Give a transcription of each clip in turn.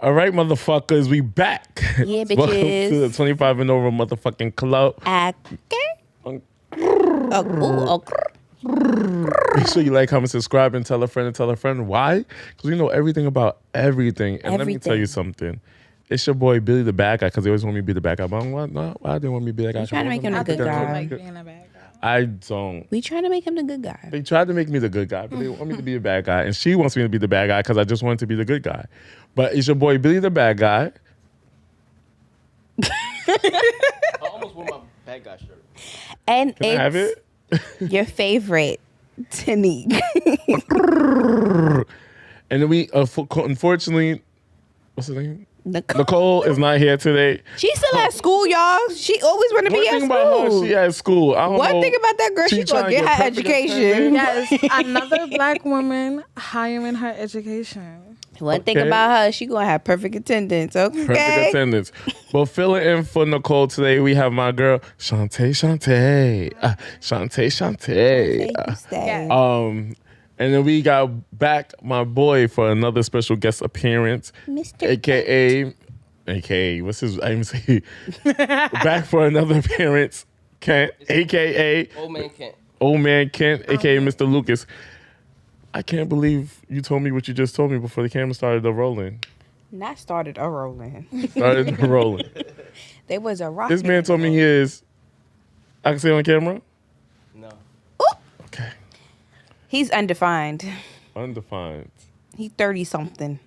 All right, motherfuckers, we back. Yeah, Welcome bitches. to the 25 and over motherfucking club. Okay. Make sure you like, comment, subscribe, and tell a friend and tell a friend. Why? Because we know everything about everything. And let me tell you something. It's your boy Billy the bad guy because they always want me to be the bad guy. But I'm like, no, why they want me to be the bad guy? You trying to make him the good guy. Like being a bad guy. I don't. We trying to make him the good guy. They tried to make me the good guy, but they want me to be the bad guy. And she wants me to be the bad guy because I just wanted to be the good guy. But it's your boy Billy the bad guy. I almost wore my bad guy shirt. And Can I have it? your favorite, Tanique. And then we, unfortunately, what's her name? Nicole. Nicole is not here today. She's still at school, y'all. She always want to One be at thing about her, school. she at school. I don't One know. thing about that girl, she trying gonna to get her perfect education. attendance. Yes, another black woman hiring her education. One thing Okay. about her, she gonna have perfect attendance. Okay. Perfect attendance. But filling in for Nicole today, we have my girl Shantae. Hey, you stay. And then we got back my boy for another special guest appearance, Mr. AKA, what's his? I even say back for another appearance, Kent, AKA Old man Kent. AKA Mr. Lucas. I can't believe you told me what you just told me before the camera started rolling. Not started a rolling. Started rolling. There was a rock. This man told me he is. I can say on camera. No. Okay. He's undefined. Undefined. He 30 something.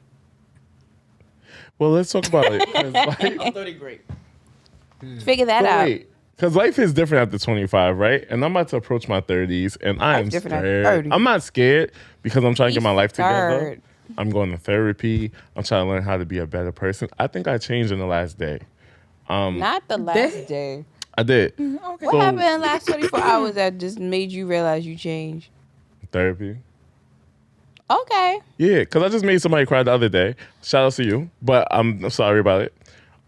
Well, let's talk about it. 'Cause I'm 30 great. Figure that out. Because life is different after 25, right? And I'm about to approach my 30s, and I am Life's different after scared. 30. I'm not scared because I'm trying to get my life together. Scared. I'm going to therapy. I'm trying to learn how to be a better person. I think I changed in the last day. Not the last day. I did. Okay. What happened in the last 24 hours that just made you realize you changed? Therapy. Okay. Yeah, because I just made somebody cry the other day. Shout out to you, but I'm sorry about it.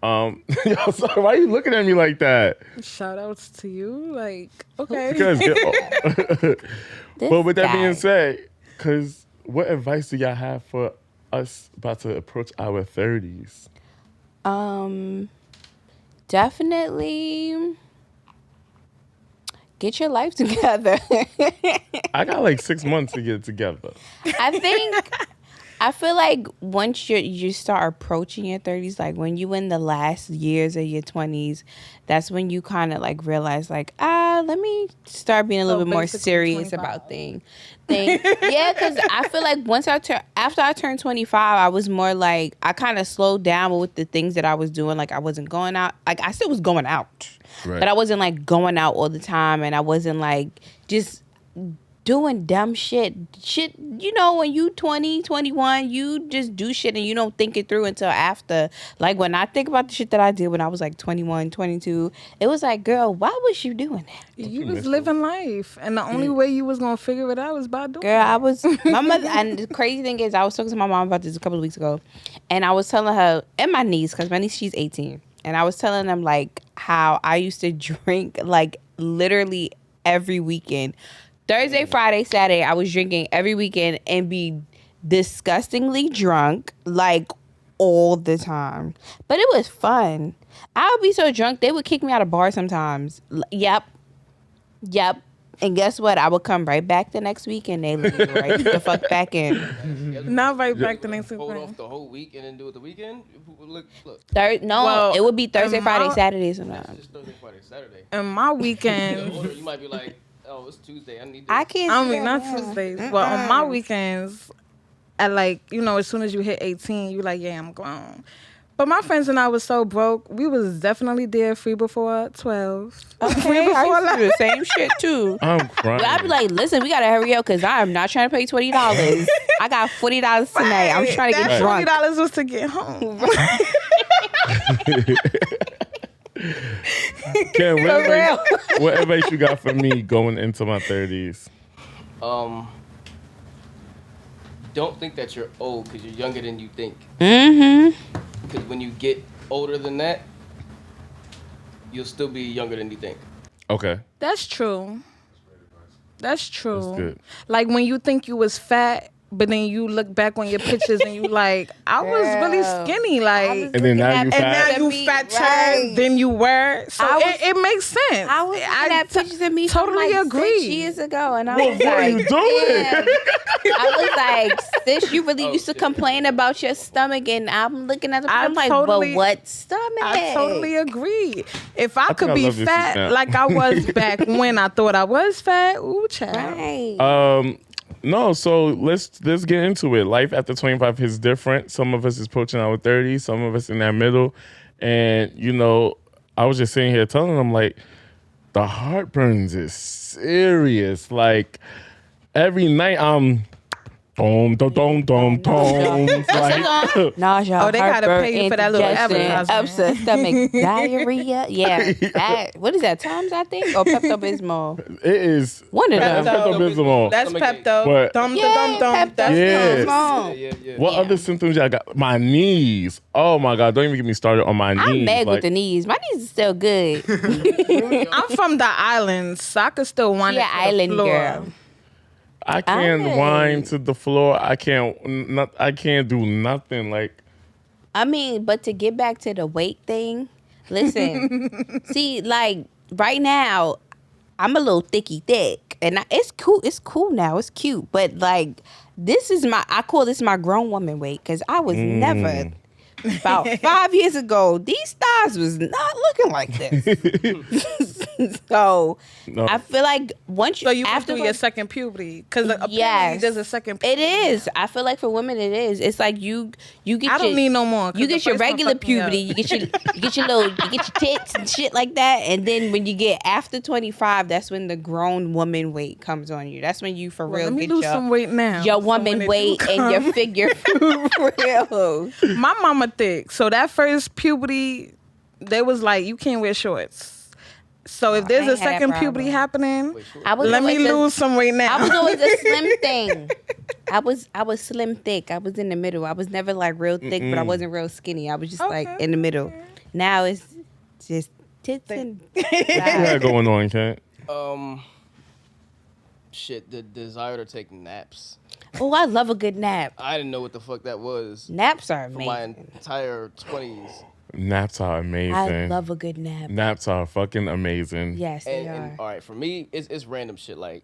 Yo, sorry, why are you looking at me like that? Shout outs to you. Like, okay. Because, This but with that guy. being said, because what advice do y'all have for us about to approach our 30s? Definitely get your life together. I got like 6 months to get it together. I feel like once you start approaching your 30s, like when you in the last years of your 20s, that's when you kind of like realize like, let me start being a little bit more basically serious 25. about things. Yeah, because I feel like after I turned 25, I was more like, I kind of slowed down with the things that I was doing. Like I wasn't going out. Like I still was going out, Right. but I wasn't like going out all the time. And I wasn't like just doing dumb shit, you know, when you 20, 21, you just do shit and you don't think it through until after. Like when I think about the shit that I did when I was like 21, 22, it was like, girl, why was you doing that? You was living life, and the only way you was gonna figure it out was by doing Girl, it. I was, my mother, and the crazy thing is I was talking to my mom about this a couple of weeks ago, and I was telling her, and my niece, because my niece, she's 18, and I was telling them like how I used to drink like literally every weekend. Thursday, Friday, Saturday, I was drinking every weekend and be disgustingly drunk, like all the time. But it was fun. I would be so drunk, they would kick me out of bars sometimes. Yep. And guess what? I would come right back the next week and they leave me right the fuck back in. Not right back the next Hold week. off the whole week and then do it the weekend. Look. No, it would be Thursday, Friday, my- Saturday It's sometimes. just Thursday, Friday, Saturday. And my weekends, You might be like, oh, it's Tuesday. I need this. I can't. I do mean, that not now. Tuesdays, but on my weekends, at like, you know, as soon as you hit 18, you like, yeah, I'm grown. But my friends and I was so broke, we was definitely there free before 12. Free Okay, before I used to do 11. the same shit too. I'm crying. But I'd be like, listen, we gotta hurry up because I am not trying to pay $20. I got $40 tonight. I'm trying to get That drunk. $20 was to get home. Ken, what advice you got for me going into my 30s? Don't think that you're old because you're younger than you think. Mm-hmm. Because when you get older than that, you'll still be younger than you think. Okay. That's true. That's true. That's good. Like when you think you was fat but then you look back on your pictures and you like, I was really Girl. skinny, like. And then now you And fat. now you fat chad than you were. So it makes sense. I was looking at pictures of me totally from like agree. 6 years ago, and I What was are like, you doing? damn. I was like, sis, you really used to complain about your stomach, and I'm looking at the I I'm like, totally- but what stomach? I totally agree. If I think could I be love this fat now. like I was back when I thought I was fat, ooh, child. Right. No, so let's get into it. Life after 25 is different. Some of us is approaching our 30s, some of us in that middle. And, you know, I was just sitting here telling them, like, the heartburns is serious. Like, every night I'm dom, dom, dom, dom, dom. Like, Nausea. Oh, they gotta heartburn, pay you for that little indigestion, advertisement. Upset stomach, diarrhea. Yeah, that. What is that? Tums, I think, or Pepto Bismol. it is. One of them. That's Pepto-Bismol. That's Stomach ache. Pepto. But- Dum, Yeah, dum, dum. Pepto. That's Yeah. Bismol. Yeah. What Yeah. other symptoms y'all got? My knees. Oh my God, don't even get me started on my knees. I'm mad Like, with the knees. My knees are still good. I'm from the islands, so I could still wind She it an to the island floor. girl. I can't Ay. whine to the floor. I can't do nothing. Like, I mean, but to get back to the weight thing, listen, see, like right now, I'm a little thick, and it's cool. It's cool now. It's cute, but like I call this my grown woman weight because I was never. About 5 years ago, these thighs was not looking like this. So No. I feel like once you So you went after through your second puberty because apparently Yes. there's a second. it Puberty. is. I feel like for women it is. It's like you get. I don't your, need no more. 'cause You the get your first one regular fucked me up. puberty. You get your tits and shit like that. And then when you get after 25, that's when the grown woman weight comes on you. That's when you for Well, real let me get lose some weight now. your so when woman it do weight and your come- figure for real. My mama thick, so that first puberty, they was like, you can't wear shorts. So if there's I a ain't had that second puberty problem. happening, I was let me always a- lose some weight now. I was always a slim thing. I was slim thick. I was in the middle. I was never like real thick, but I wasn't real skinny. I was just like Okay. in the middle. Now it's just tits and what you got going on, Kent? Shit, the desire to take naps. oh, I love a good nap. I didn't know what the fuck that was Naps are for my amazing. entire 20s. Naps are amazing. I love a good nap. Naps are fucking amazing. Yes, they And are. all right, for me, it's random shit. Like,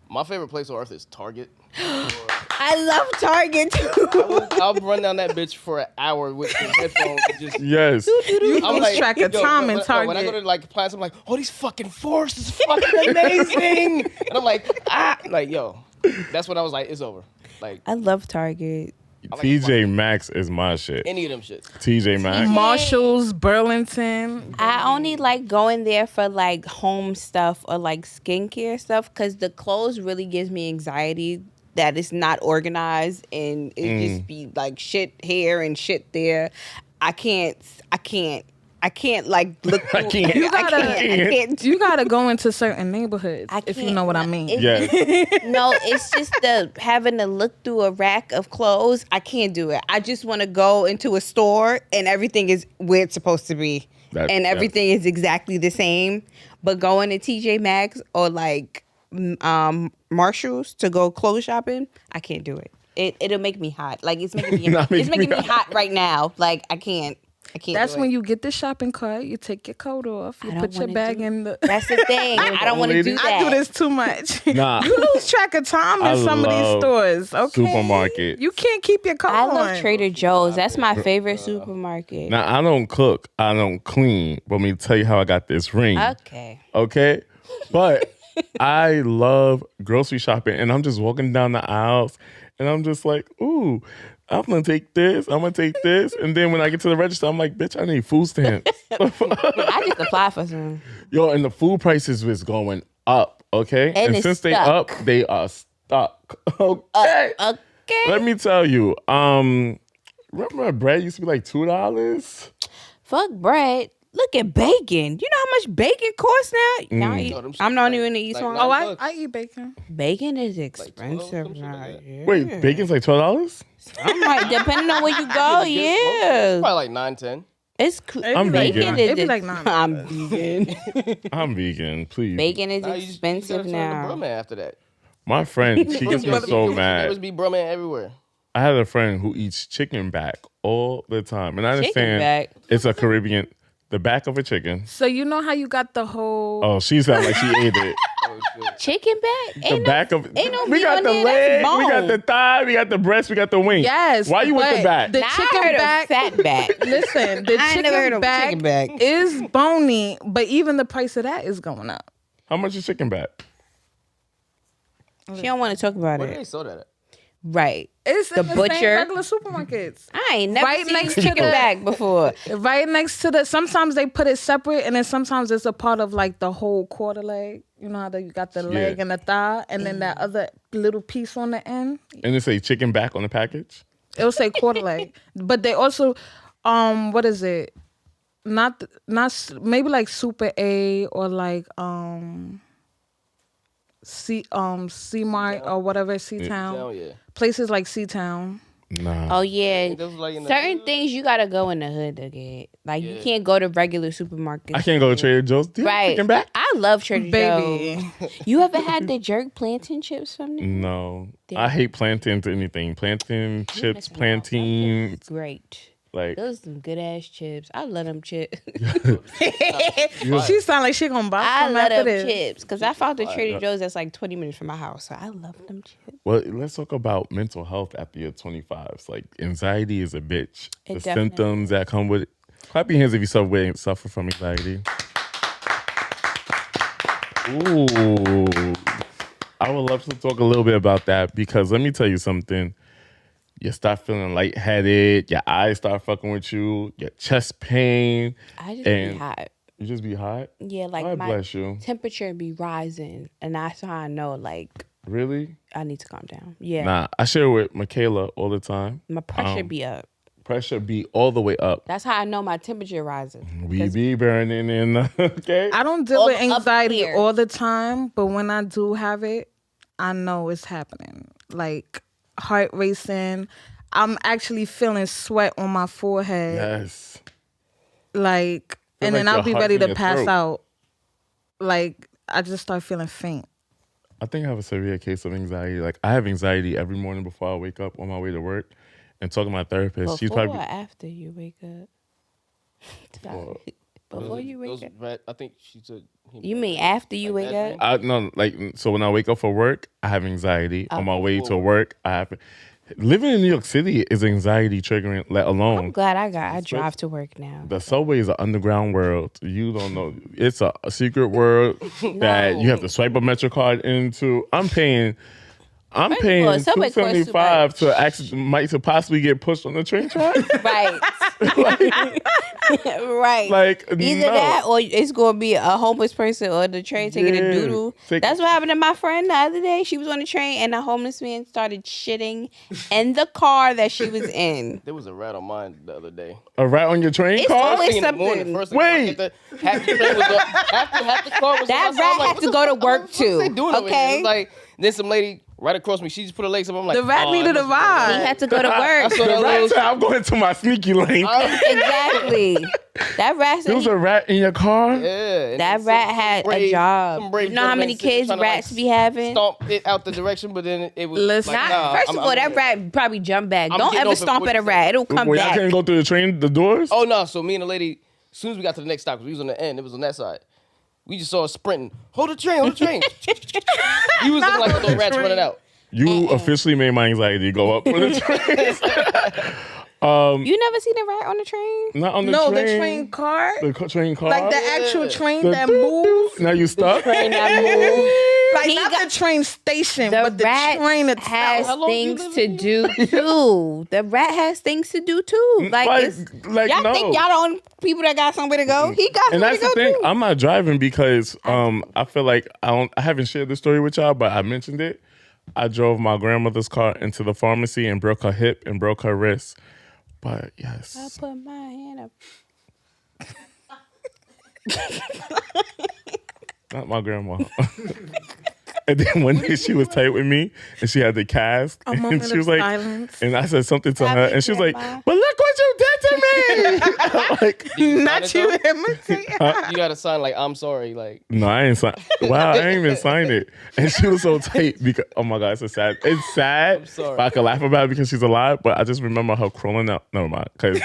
my favorite place on earth is Target. I love Target too. I'll run down that bitch for an hour with the headphones. And just, Yes. You lose track of yo, time in when I go Target. to like appliance, I'm like, oh, these fucking forests is fucking amazing. And I'm like, yo, that's when I was like, it's over. Like, I love Target. TJ Maxx is my shit. any of them shit. TJ Maxx. Marshalls, Burlington. I only like going there for like home stuff or like skincare stuff because the clothes really gives me anxiety that it's not organized and it just be like shit here and shit there. I can't like look through. I can't. You gotta- I can't do You gotta go into certain neighborhoods I if you can't- know what I mean. Yes. No, it's just the having to look through a rack of clothes. I can't do it. I just want to go into a store and everything is where it's supposed to be, and everything is exactly the same. But going to TJ Maxx or like Marshalls to go clothes shopping, I can't do it. It'll make me hot. Like it's making me Not it's making making me me hot right now. Like I can't. That's do when it. you get the shopping cart, you take your coat off, you I don't put your wanna bag do- in the. That's the thing. I don't want to do that. I do this too much. Nah. You lose track of time in I some of these love stores. Okay. supermarkets. You can't keep your coat I on. love Trader Joe's. That's my favorite supermarket. Now, I don't cook. I don't clean. But let me tell you how I got this ring. Okay. Okay? But I love grocery shopping. And I'm just walking down the aisles. And I'm just like, ooh, I'm going to take this. I'm going to take this. And then when I get to the register, I'm like, bitch, I need food stamps. I just apply for some. Yo, and the food prices was going up, okay? And it's since they stuck. up, they are stuck. Okay. Okay. Let me tell you. Remember bread used to be like $2? Fuck bread. Look at bacon. You know how much bacon costs now? Now I eat- No, them shit I'm not like- even gonna eat like some. nine Oh, bucks. I eat bacon. Bacon is 12, expensive some shit now. like that. Yeah. Wait, bacon's like $12? I'm like, depending on where you go, It's yeah. probably like 9, 10. It's I'm bacon. vegan. Is It'd be like $9. I'm vegan. I'm vegan, please. Bacon is Nah, you just expensive gotta turn to now. Brahman after that. My friend, she gets me so There mad. must be bromance everywhere. I had a friend who eats chicken back all the time. And I Chicken understand back? it's a Caribbean, the back of a chicken. So you know how you got the whole. Oh, she sounded like she ate it. Chicken back? The back of ain't no we meat got on the there, leg, that's we got bone. the thigh, we got the breast, we got the wing. Yes. Why you with the but back? The Nah, chicken I heard back. of fat back. Listen, the I ain't never heard chicken of back, chicken back. is bony, but even the price of that is going up. How much is chicken back? She don't want to talk about Where do it. they sell that at? Right. It's The in the butcher. same regular supermarkets. I ain't never Right seen next to chicken the- back before. Right next to the. Sometimes they put it separate, and then sometimes it's a part of like the whole quarter leg. You know how you got the leg Yeah. and the thigh, and then that other little piece on the end. And it say chicken back on the package? It'll say quarter leg, but they also, what is it? Not maybe like Super A or like C Mart or whatever, C Town. Hell yeah. Places like C Town. Nah. Oh yeah. Those like in the Certain hood. things you gotta go in the hood to get. Like you can't go to regular supermarkets. I can't go to Trader Joe's. Do you have Right. chicken back? I love Trader Baby. Joe's. You ever had the jerk plantain chips from them? No. Damn. I hate plantain to anything. Plantain chips, plantain. Great. Like, Those some good ass chips. I love them chips. She sound like she gonna buy I some love after them this. chips because I found the Trader Joe's that's like 20 minutes from my house. So I love them chips. well, let's talk about mental health after your 25s. Like, anxiety is a bitch. It The definitely symptoms that come with it. Clap your hands if you suffer from anxiety. Ooh. I would love to talk a little bit about that because let me tell you something. You start feeling lightheaded, your eyes start fucking with you, your chest pain. I just And- be hot. You just be hot? Yeah, like God my bless you. temperature be rising. And that's how I know like Really? I need to calm down. Yeah. Nah, I share with Michaela all the time. My pressure be up. Pressure be all the way up. That's how I know my temperature rising. We be burning in, okay? I don't deal Up- with up anxiety here. all the time, but when I do have it, I know it's happening. Like heart racing. I'm actually feeling sweat on my forehead. Yes. Like, Feel and like then I'll your be heart's ready in to your pass throat. out. Like, I just start feeling faint. I think I have a severe case of anxiety. Like, I have anxiety every morning before I wake up on my way to work. And talking to my therapist, she's Before probably or after you wake up? Sorry. Before you wake up. I think she said. You mean after you wake up? no, like, so when I wake up for work, I have anxiety. On my way to before. work, I have living in New York City is anxiety triggering, let I'm alone glad I drive to work now. the subway is an underground world. You don't know. It's a secret world that you have to swipe a Metro card into. I'm paying First of all, Subway costs too $275 much. to actually to possibly get pushed on the train track. Right. right. Like, Either no. that or it's gonna be a homeless person or the train taking Yeah. a doodle. Take- That's what happened to my friend the other day. She was on the train and a homeless man started shitting in the car that she was in. There was a rat on mine the other day. A rat on your train It's car? always In the morning, something. first thing Wait. half the train was up, half the car was That up. So I'm rat like, had what to the go to fuck- work what the fuck too, they doing over here? okay? It was like then some lady right across me. She just put her legs up. I'm like, The rat oh, needed it a must be ride. He had to go to I work. saw The that rat little. said, I'm going to my sneaky lane. Exactly. That rat There was said a rat in your car? Yeah, and that some rat had a brave- job. some brave You know how many gentleman sitting kids trying to, rats like, be having? Stomp it out the direction, but then it was Listen. like, Not, nah, first I'm- of all, I'm that good. rat probably jump back. I'm Don't getting ever off at stomp at a 47. rat. It'll come Wait, I back. couldn't go through the train, the doors? Oh no! So me and the lady, as soon as we got to the next stop, 'cause we was on the end, it was on that side. We just saw us sprinting. Hold the train! Hold the train! You was looking like the little rats running out. You officially made my anxiety go up for the train. You never seen a rat on the train? Not on the No, train. the train car. Train car. Like the actual train The that doo-doo. moves. Now you stuck? Train that move. Like He not got- the train station, The but the rat train has itself. How long you things live to in do too. The rat has things to do too. Like, y'all no. think y'all the only people that got somewhere to go? He got And somewhere that's to the go thing. too. I'm not driving because I feel like I haven't shared this story with y'all, but I mentioned it. I drove my grandmother's car into the pharmacy and broke her hip and broke her wrist. But I yes, put my hand up. not my grandma. And then one day she was tight with me and she had the cast. A And moment she was of like, silence. and I said something to her Happy and she was like, grandma. but look what you did to Like, Not you imitate. You got to sign like I'm sorry. Like no, I ain't signed. Wow, I ain't even signed it. And she was so tight because, oh my God, it's sad. It's sad. I'm sorry. But I can laugh about it because she's alive. But I just remember her crawling out. Never mind. Cause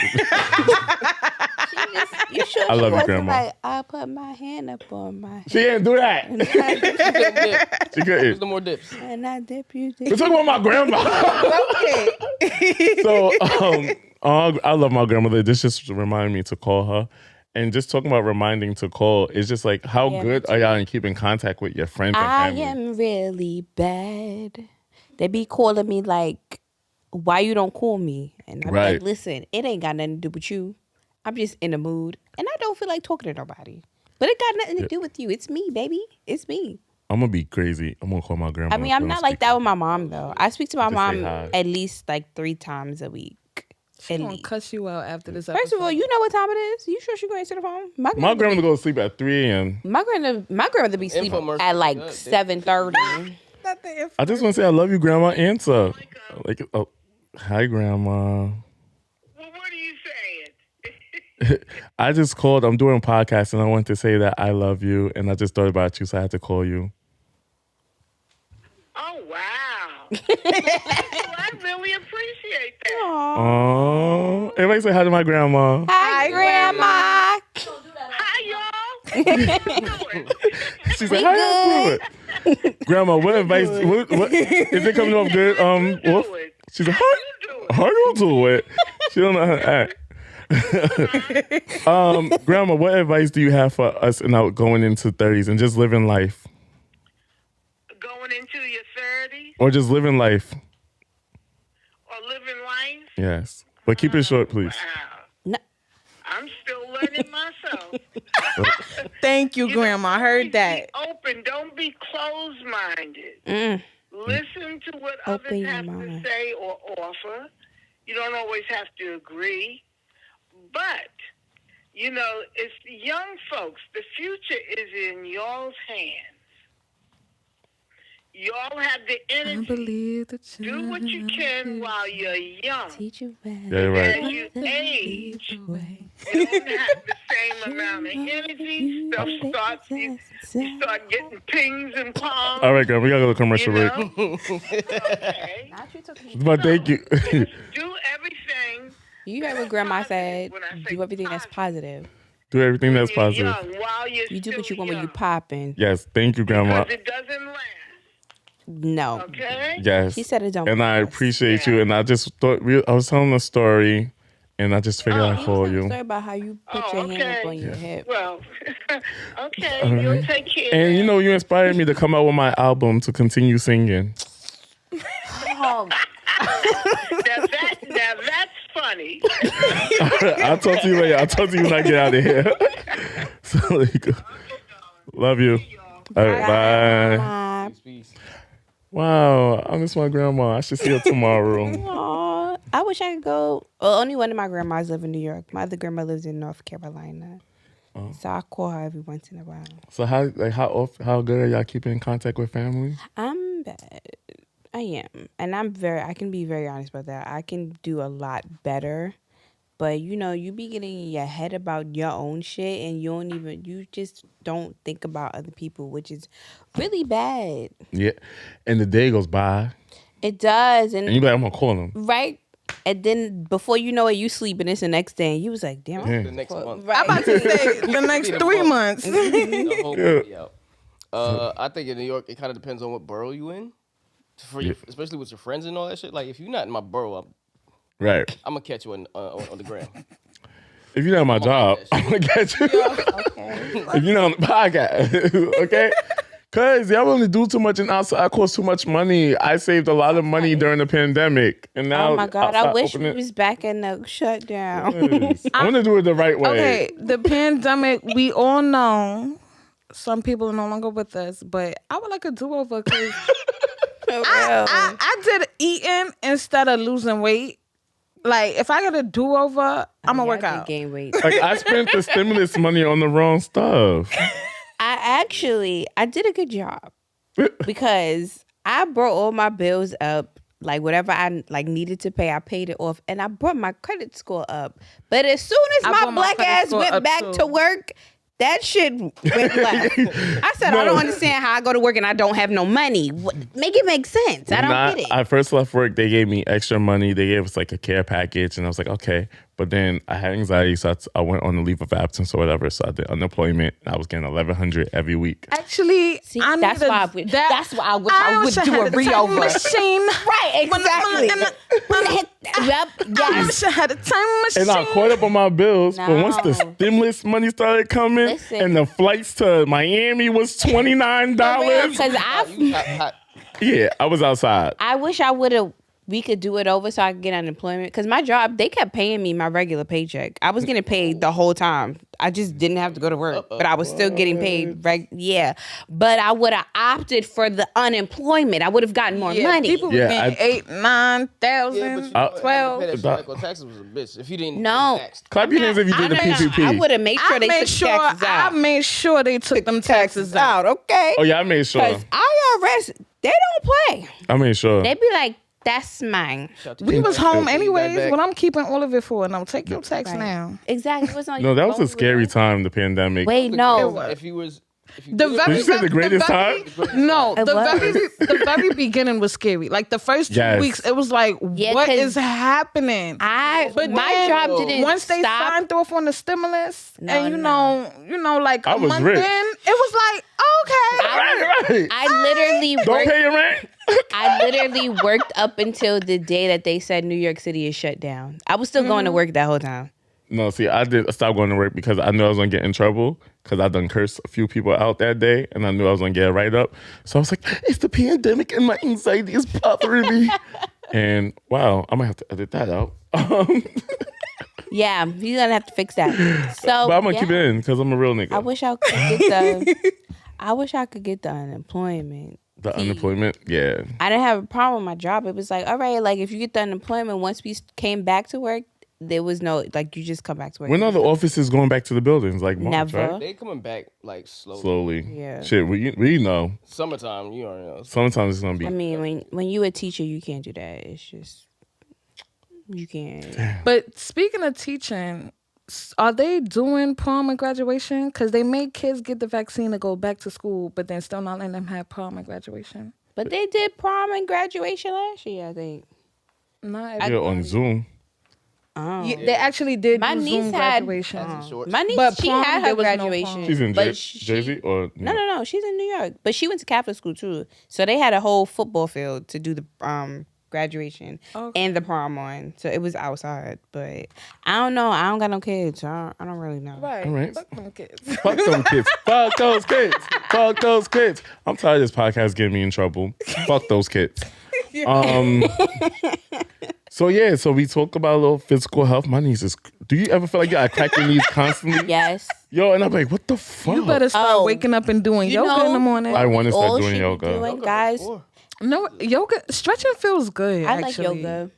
You sure I she love you, wasn't Grandma. like, I put my hand up on my she didn't do that. She There's couldn't. no more dips. and I dip you. We're talking about my grandma. So, I love my grandmother. This just reminded me to call her. And just talking about reminding to call, it's just like, how Yeah, good are y'all in keeping contact with your friends and I family? am really bad. They be calling me like, why you don't call me? And I be Right. like, listen, it ain't got nothing to do with you. I'm just in a mood. And I don't feel like talking to nobody. But it got nothing to do with you. It's me, baby. It's me. I'm gonna be crazy. I'm gonna call my grandma. I mean, I'm not like that with my mom, though. I speak to my Just say mom hi. at least like 3 times a week. She At gonna least. cuss you out after this episode. First of all, you know what time it is? You sure she going to answer the phone? My grandmother goes to sleep at 3 a.m. My grandmother be sleeping Infomercial. at like Good. 7:30. I just want to say I love you, Grandma. Answer. Like, oh, hi, Grandma. Well, what are you saying? I just called. I'm doing a podcast, and I want to say that I love you, and I just thought about you, so I had to call you. Oh, wow. Well, I really appreciate that. Oh, everybody say hi to my grandma. Hi, Grandma. Hi, y'all. How you doing? She's like, how you doing? Grandma, what advice? What is it coming off good? Wolf? doing? She's like, How you doing? how you do it? She don't know how to act. Grandma, what advice do you have for us now going into 30s and just living life, Going into your 30s or just living life? or living life? Yes, but keep it short, please. Wow. No. I'm still learning myself. Thank you, You know, Grandma. I heard always that. Be open. Don't be closed-minded. Mm. Listen to what Open others your have to mind. say or offer. You don't always have to agree. But, you know, it's the young folks. The future is in y'all's hands. Y'all have the I energy. believe the Do what you can while you're young. Teach you well. Yeah, you're right. As you age, The way you don't have the same amount of energy. Stuff starts, you start getting pings and palms. All right, girl, we gotta go to commercial You break. know? Okay. But thank you. Do everything. You heard what Grandma said. When I say Do everything that's positive. Do everything that's when positive. you're young, while you're You do what you still want when you young. popping. Yes, thank you, Grandma. Because it doesn't last. No. Okay? Yes. She said it don't And I last. appreciate you. And I just thought I was telling a story, and I just figured I'd call you. Sorry about how you put your hand up on your hip. Well, okay, you'll take care of And you that. know, you inspired me to come out with my album to continue singing. Oh, Now that's funny. I'll talk to you later. I'll talk to you when I get out of here. So, like, love you. All right, bye. Peace. Wow, I miss my grandma. I should see her tomorrow. aw. I wish I could go. Well, only one of my grandmas live in New York. My other grandma lives in North Carolina. So I call her every once in a while. So how good are y'all keeping in contact with family? I'm bad. I am. And I can be very honest about that. I can do a lot better. But you know, you be getting in your head about your own shit and you just don't think about other people, which is really bad. Yeah, and the day goes by, It does. and you be like, I'm gonna call them. Right? And then before you know it, you sleep and it's the next day. And you was like, damn. Yeah. The next month. Right. I'm about to say the next 3 months. The whole movie out. I think in New York, it kind of depends on what borough you in. Especially with your friends and all that shit. Like, if you're not in my borough, Right. I'm going to catch you on the gram. If you're not at my job, I'm gonna get you. Okay. If you're not on the podcast, okay? Cause y'all only do too much and outside costs too much money. I saved a lot of money during the pandemic, and now Oh my God. I outside wish opening- we was back in the shutdown. Yes. I want to do it the right way. Okay, the pandemic, we all know some people are no longer with us, but I would like a do-over because I did eating instead of losing weight. Like, if I get a do-over, I'm going to work out. Gain weight. Like I spent the stimulus money on the wrong stuff. I did a good job because I brought all my bills up Like whatever I like needed to pay, I paid it off, and I brought my credit score up. But as soon as my black ass went back to work, that shit went left. I said, I don't understand how I go to work and I don't have no money. Make it make sense. I don't get it. I first left work, they gave me extra money. They gave us like a care package, and I was like, okay. But then I had anxiety, so I went on a leave of absence or whatever. So I did unemployment. I was getting $1,100 every week. Actually, See, that's why I wish I would do a re-over. Machine. Right, exactly. Yep, yes. I wish I had a time machine. And I caught up on my bills. But once the stimulus money started coming and the flights to Miami was $29. Because yeah, I was outside. I wish we could do it over so I could get unemployment. Because my job, they kept paying me my regular paycheck. I was getting paid the whole time. I just didn't have to go to work, but I was still getting paid. But I would have opted for the unemployment. I would have gotten more money. People were getting 8,000, 9,000, 12. Taxes was a bitch. If you didn't clap your hands if you did the PPP. I would have made sure they took taxes out. I made sure they took them taxes out. Okay. Oh yeah, I made sure. Because IRS, they don't play. I made sure. They be like, that's mine. We was home anyways. What I'm keeping all of it for? No, take your tax now. Exactly. What's on no, that was a scary time. The pandemic. Wait, no. If you did you say the greatest time? No, the very beginning was scary. Like the first 2 weeks, it was like, what is happening? But my job didn't. Once they signed off on the stimulus, and you know, like a month rich. in, it was like, okay, right. I literally don't pay your rent. I literally worked up until the day that they said New York City is shut down. I was still going to work that whole time. No, see, I did stop going to work because I knew I was going to get in trouble because I done cursed a few people out that day and I knew I was going to get a write-up. So I was like, it's the pandemic and my anxiety is bothering me. And wow, I might have to edit that out. Yeah, you're going to have to fix that. So, but I'm going to keep it in because I'm a real nigga. I wish I could get the unemployment. The unemployment, yeah. I didn't have a problem with my job. It was like, all right, like if you get the unemployment, once we came back to work, there was no, like you just come back to work. When are the offices going back to the buildings? Like March, never. Right? They coming back like slowly. Slowly. Yeah. Shit, we know. Summertime, you already know. Sometimes it's going to be. I mean, when you a teacher, you can't do that. It's just, you can't. But speaking of teaching, are they doing prom and graduation? Because they made kids get the vaccine to go back to school, but then still not letting them have prom and graduation. But they did prom and graduation last year, I think. Not on Zoom. Oh. Yeah, they actually did my do niece Zoom had graduation. My niece, but she prom, had her graduation. No she's in but Jersey or no, she's in New York. But she went to Catholic school too, so they had a whole football field to do the graduation and the prom on. So it was outside. But I don't know. I don't got no kids. So I don't really know. Right. All right. Fuck them kids. Fuck them kids. Fuck those kids. Fuck those kids. I'm tired of this podcast getting me in trouble. Fuck those kids. So we talk about a little physical health. My knees is. Do you ever feel like you gotta crack your knees constantly? Yes. Yo, and I'm like, what the fuck? You better start waking up and doing yoga in the morning. I want to start doing she yoga. Doing, guys. No, yoga, stretching feels good. I like actually. yoga.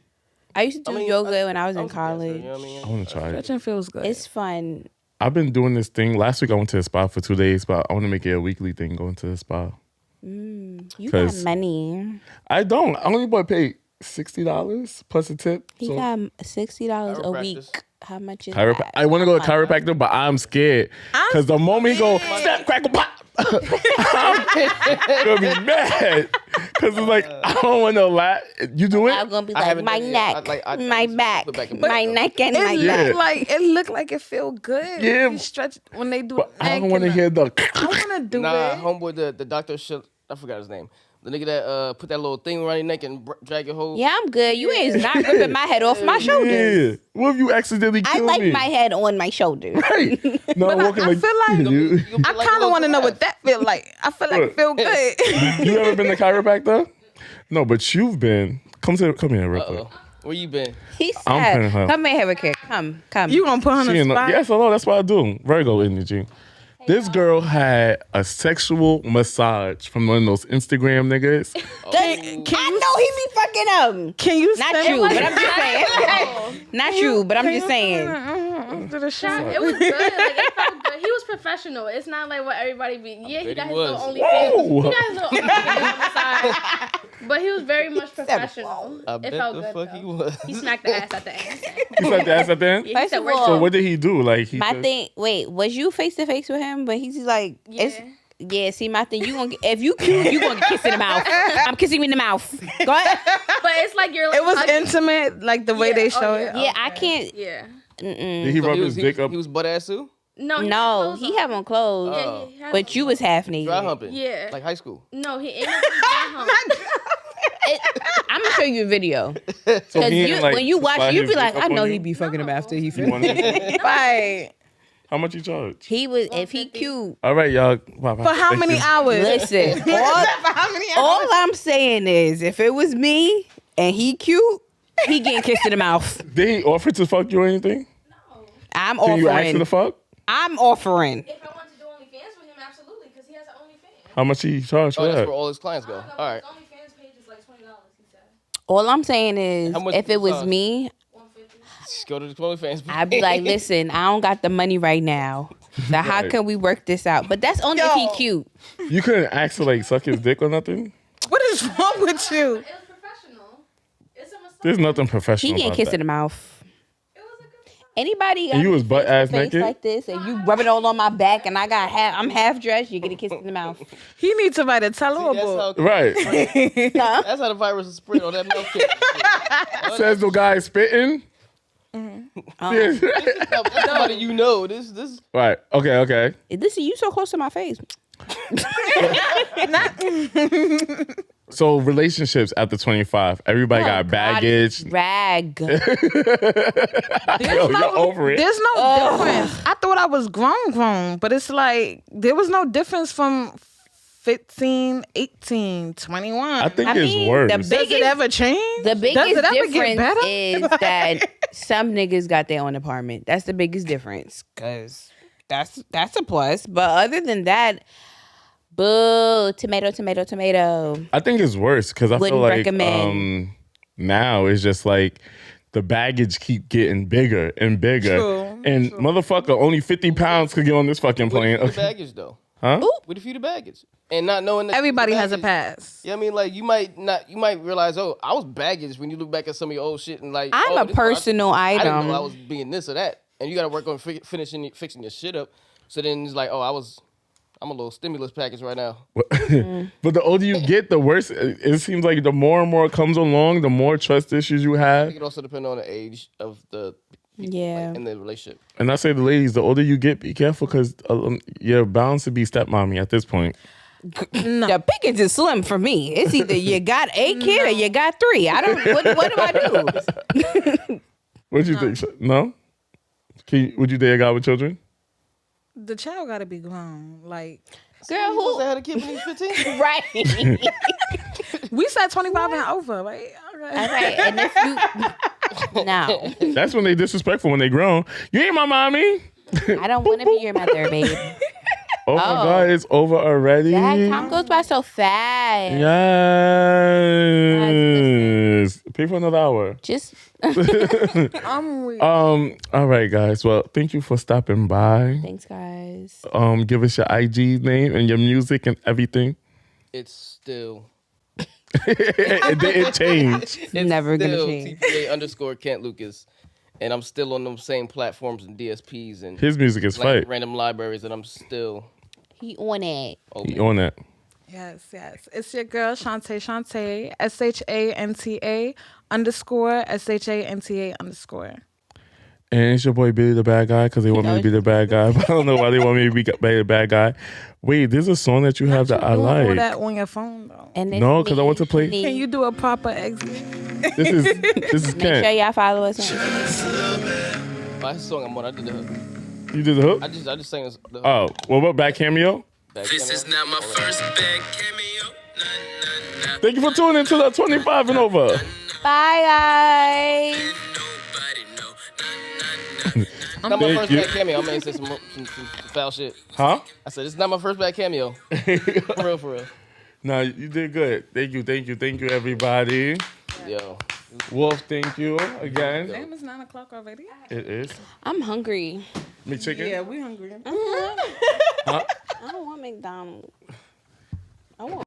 I used to do yoga when I was in college. I want to try it. Stretching feels good. It's fun. I've been doing this thing. Last week I went to the spa for 2 days, but I want to make it a weekly thing going to the spa. You got money. I don't. I only pay $60 plus a tip. He got $60 a week. How much is that? I want to go to chiropractor, but I'm scared. Because the moment he go, snap, crackle, pop, I'm going to be mad. Because it's like, I don't want to laugh. You do it? I'm going to be like, my neck, my back, my neck and my back. It looked like it feel good. Yeah. You stretch when they do but I don't want to hear the... I want to do it. Homeboy, the doctor, I forgot his name. The nigga that put that little thing around your neck and drag your whole... Yeah, I'm good. You ain't not ripping my head off my shoulders. Yeah. What if you accidentally kill I me? like my head on my shoulder. Right. No, I'm walking I feel like... I kind of want to know what that feel like. I feel like it feel good. You ever been to chiropractor? No, but you've been. Come here real quick. Where you been? He said, come here, Ricky. Come. You gonna put her on the spot? Yes, I know. That's what I do. Virgo energy. This girl had a sexual massage from one of those Instagram niggas. I know he be fucking them. Can you? Not you, but I'm just saying. Not you, but I'm just saying. To the shot. It was good. Like, it felt good. He was was professional. It's not like what everybody be. Yeah, he got his was. little OnlyFans. He got his little OnlyFans on the side. But he was very much professional. I It bet felt the good, fuck though. he was. He smacked the ass at the end. He's like the ass at the end. Yeah, he First said, of "Where's all- So what did he do? Like he My just, thing. Wait, was you face to face with him? But he's like, it's. Yeah. Yeah, see, my thing, you gonna if you cute, you gonna kiss in the mouth. I'm kissing you in the mouth. Go ahead. But it's like you're like It was hugging. intimate, like the way Yeah, they oh, show yeah. it. Yeah, I can't. Yeah. did he So rub he his was, dick up? He was butt ass too? No, he No, had he clothes have on clothes, on. Yeah, he had but on you was half naked. Dry humping. Yeah. Like high school. No, he ain't dry hump. I'm gonna show you a video So because he ain't, like, when you watch, slide you his be like, dick I up know on he you? be fucking him after he You finished. wanna- Right. How much you charge? He was if he cute. All right, y'all. Wow, For how many hours? Listen, For how many hours? all I'm saying is, if it was me and he cute, he getting kissed in the mouth. Did he offer to fuck you or anything? I'm Can you ask him to offering. fuck? I'm offering. If I want to do OnlyFans with him, absolutely, because he has an OnlyFans. How much he charge Oh, for that's that? Uh, where all his clients go. All right. His OnlyFans page is like $20, he said. All I'm saying is, How much if it was cost? me, Just go to the OnlyFans. I'd be like, listen, I don't got the money right now. So how Right. can we work this out? But that's only if he cute. You couldn't ask to like suck his dick or nothing. What is wrong with you? It was professional. It's a massage. There's nothing He professional getting about kissed that. in the mouth. It was a good massage. Anybody And you was butt ass face naked? like this, and you rub it all on my back, and I'm half dressed. You get a kiss in the mouth. He needs to write a tell-all That's book. how, Right. that's how the virus is spread on that milk cake. Says the guy spitting. That's somebody you know. This Right. Okay. Listen, you so close to my face. So relationships after 25, everybody got baggage. Rag. Yo, you're over it. There's no difference. I thought I was grown, but it's like there was no difference from 15, 18, 21. I think I it's mean, worse. the Does it ever change? The biggest Does it ever get difference better? is that some niggas got their own apartment. That's the biggest difference. Cause that's a plus. But other than that, boo, tomato. I think it's worse because I feel Wouldn't like recommend. now it's just like the baggage keep getting bigger and bigger. And motherfucker, only 50 pounds could get on this fucking plane. with the baggage though. Huh? With a few of the baggage and not knowing that Everybody the has a baggage- pass. Yeah, I mean, like you might realize, oh, I was baggage when you look back at some of your old shit and like, I'm oh, a this is what personal I didn't item. know I was being this or that, and you got to work on fixing your shit up. So then it's like, oh, I'm a little stimulus package right now. But the older you get, the worse it seems like the more and more comes along, the more trust issues you I have. think it also depends on the age of the people, Yeah. like, in the relationship. And I say the ladies, the older you get, be careful because you're bound to be stepmommy at this point. The pickings is slim for me. It's either you got a kid or you got 3. I don't. What do I do? What do you think? No? Would you date a guy with children? The child got to be grown. Like Girl, Who who? had a kid when he was 15? Right. we said 25 and over, right? All Okay. right. And if you no, That's when they disrespectful when they grown. You ain't my mommy. I don't want to be your mother, babe. Oh, my God, it's over already. That time goes by so fast. Yes. Pay for another hour. Just I'm weak. All right, guys. Well, thank you for stopping by. thanks, guys. Give us your IG name and your music and everything. It's still. it didn't change. It's Never gonna still change. TPA _Kent Lucas, and I'm still on them same platforms and DSPs and His music is like fight. random libraries, and I'm still He on it. He on that. Yes. It's your girl, Shantae. SHANTA _SHANTA_. And it's your boy Billy the Bad Guy because they want me to be the bad guy. But I don't know why they want me to be the bad guy. Wait, there's a song that you have that I Doing all like. that on your phone though. And it's No, 'cause I me, want to play- me. Can you do a proper exit? This is Make sure Kent. y'all follow us on my song. I'm on. I did the hook. You did the hook? I just sang this. The hook. Oh, what about back cameo? Back This then. is not my first bad cameo. Nah, nah, nah. Thank you for tuning into the 25 and over. Bye, guys. Nobody know. Nah, nah, nah. Not my Thank first you. bad cameo. I may say some foul shit. Huh? I said, it's not my first bad cameo. For real. No, you did good. Thank you, everybody. Yo. Wolf, thank you again. Damn, it's 9 o'clock already. It is. I'm hungry. McChicken? Yeah, we hungry. I don't want McDonald's. I want